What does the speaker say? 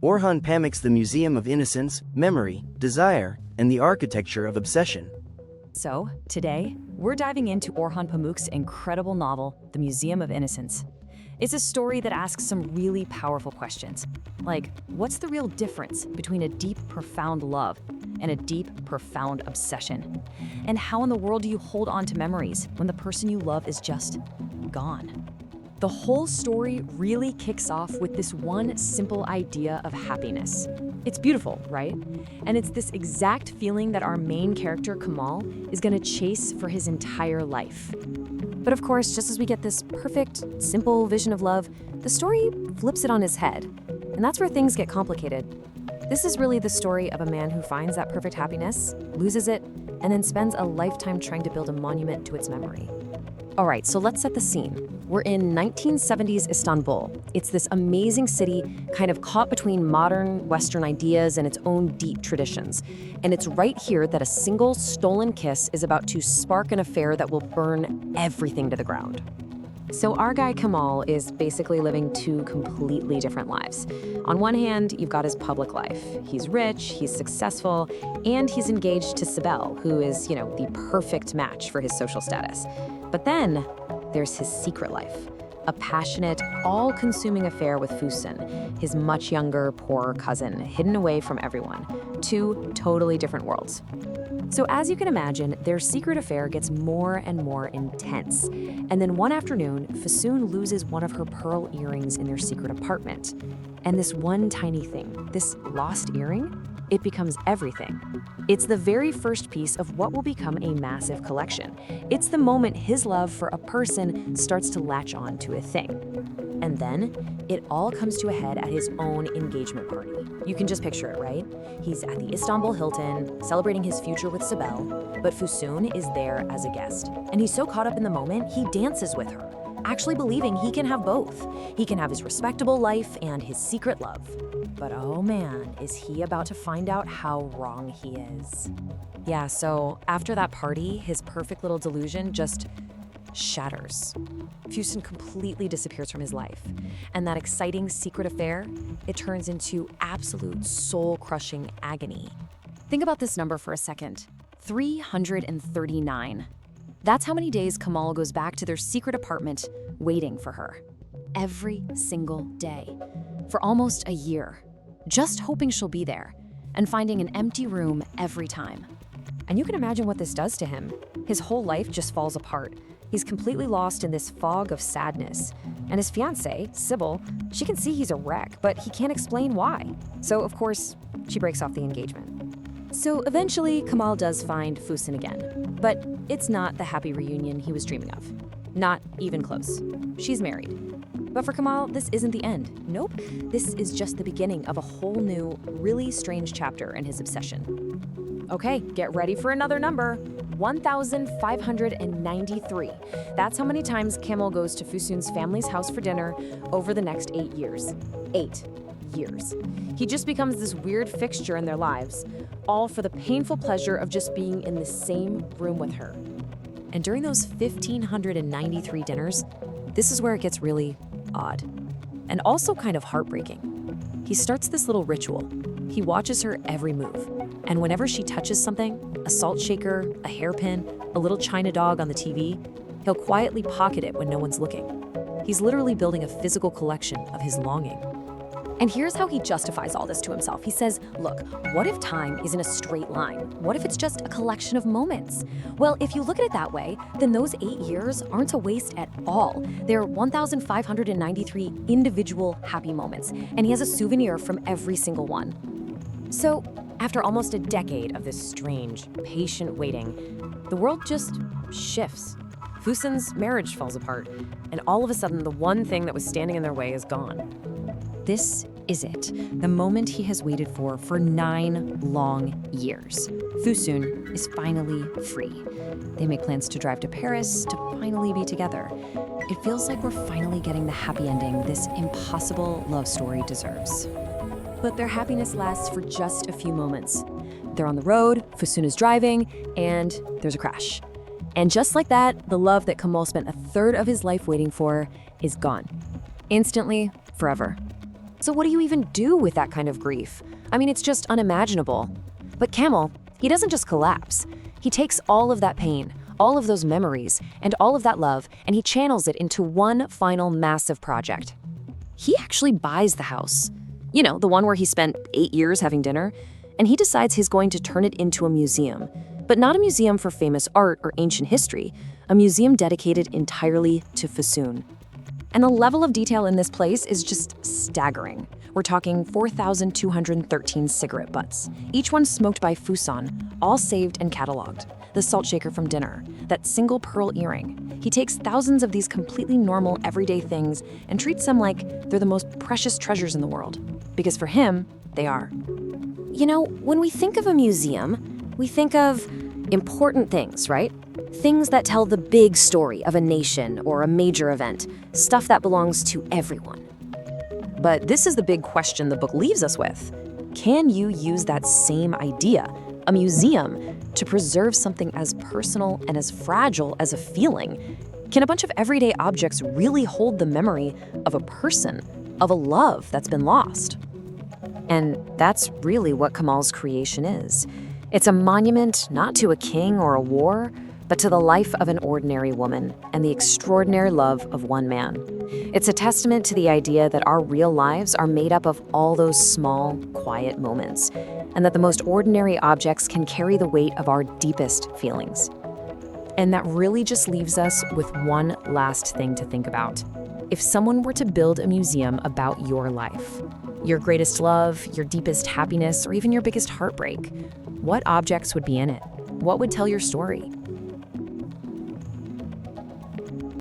Orhan Pamuk's The Museum of Innocence, Memory, Desire, and the Architecture of Obsession. So, today, we're diving into Orhan Pamuk's incredible novel, The Museum of Innocence. It's a story that asks some really powerful questions, like, what's the real difference between a deep, profound love and a deep, profound obsession? And how in the world do you hold on to memories when the person you love is just gone? The whole story really kicks off with this one simple idea of happiness. It's beautiful, right? And it's this exact feeling that our main character, Kemal, is going to chase for his entire life. But of course, just as we get this perfect, simple vision of love, the story flips it on his head. And that's where things get complicated. This is really the story of a man who finds that perfect happiness, loses it, and then spends a lifetime trying to build a monument to its memory. All right, so let's set the scene. We're in 1970s Istanbul. It's this amazing city kind of caught between modern Western ideas and its own deep traditions. And it's right here that a single stolen kiss is about to spark an affair that will burn everything to the ground. So our guy Kemal is basically living two completely different lives. On one hand, you've got his public life. He's rich, he's successful, and he's engaged to Sibel, who is, the perfect match for his social status. But then there's his secret life, a passionate, all-consuming affair with Füsun, his much younger, poorer cousin, hidden away from everyone. Two totally different worlds. So as you can imagine, their secret affair gets more and more intense. And then one afternoon, Füsun loses one of her pearl earrings in their secret apartment. And this one tiny thing, this lost earring, it becomes everything. It's the very first piece of what will become a massive collection. It's the moment his love for a person starts to latch on to a thing. And then it all comes to a head at his own engagement party. You can just picture it, right? He's at the Istanbul Hilton, celebrating his future with Sibel, but Füsun is there as a guest. And he's so caught up in the moment, he dances with her, actually believing he can have both. He can have his respectable life and his secret love. But oh man, is he about to find out how wrong he is. Yeah, so after that party, his perfect little delusion just shatters. Füsun completely disappears from his life. And that exciting secret affair, it turns into absolute soul-crushing agony. Think about this number for a second. 339. That's how many days Kemal goes back to their secret apartment waiting for her. Every single day. For almost a year. Just hoping she'll be there. And finding an empty room every time. And you can imagine what this does to him. His whole life just falls apart. He's completely lost in this fog of sadness. And his fiancée, Sibel, she can see he's a wreck, but he can't explain why. So, of course, she breaks off the engagement. So eventually, Kemal does find Füsun again. But it's not the happy reunion he was dreaming of. Not even close. She's married. But for Kemal, this isn't the end. Nope, this is just the beginning of a whole new, really strange chapter in his obsession. Okay, get ready for another number. 1,593. That's how many times Kemal goes to Füsun's family's house for dinner over the next 8 years. 8 years. He just becomes this weird fixture in their lives, all for the painful pleasure of just being in the same room with her. And during those 1,593 dinners, this is where it gets really odd. And also kind of heartbreaking. He starts this little ritual. He watches her every move. And whenever she touches something, a salt shaker, a hairpin, a little China dog on the TV, he'll quietly pocket it when no one's looking. He's literally building a physical collection of his longing. And here's how he justifies all this to himself. He says, look, what if time isn't a straight line? What if it's just a collection of moments? Well, if you look at it that way, then those 8 years aren't a waste at all. They're 1,593 individual happy moments, and he has a souvenir from every single one. So, after almost a decade of this strange, patient waiting, the world just shifts. Füsun's marriage falls apart, and all of a sudden, the one thing that was standing in their way is gone. This is it, the moment he has waited for 9 long years. Füsun is finally free. They make plans to drive to Paris to finally be together. It feels like we're finally getting the happy ending this impossible love story deserves. But their happiness lasts for just a few moments. They're on the road, Füsun is driving, and there's a crash. And just like that, the love that Kemal spent a third of his life waiting for is gone. Instantly, forever. So what do you even do with that kind of grief? I mean, it's just unimaginable. But Kemal, he doesn't just collapse. He takes all of that pain, all of those memories, and all of that love, and he channels it into one final massive project. He actually buys the house. You know, the one where he spent 8 years having dinner, and he decides he's going to turn it into a museum. But not a museum for famous art or ancient history, a museum dedicated entirely to Füsun. And the level of detail in this place is just staggering. We're talking 4,213 cigarette butts, each one smoked by Füsun, all saved and cataloged. The salt shaker from dinner, that single pearl earring. He takes thousands of these completely normal, everyday things and treats them like they're the most precious treasures in the world. Because for him, they are. You know, when we think of a museum, we think of important things, right? Things that tell the big story of a nation or a major event, stuff that belongs to everyone. But this is the big question the book leaves us with. Can you use that same idea, a museum, to preserve something as personal and as fragile as a feeling? Can a bunch of everyday objects really hold the memory of a person, of a love that's been lost? And that's really what Kemal's creation is. It's a monument not to a king or a war, but to the life of an ordinary woman and the extraordinary love of one man. It's a testament to the idea that our real lives are made up of all those small, quiet moments, and that the most ordinary objects can carry the weight of our deepest feelings. And that really just leaves us with one last thing to think about. If someone were to build a museum about your life, your greatest love, your deepest happiness, or even your biggest heartbreak, what objects would be in it? What would tell your story?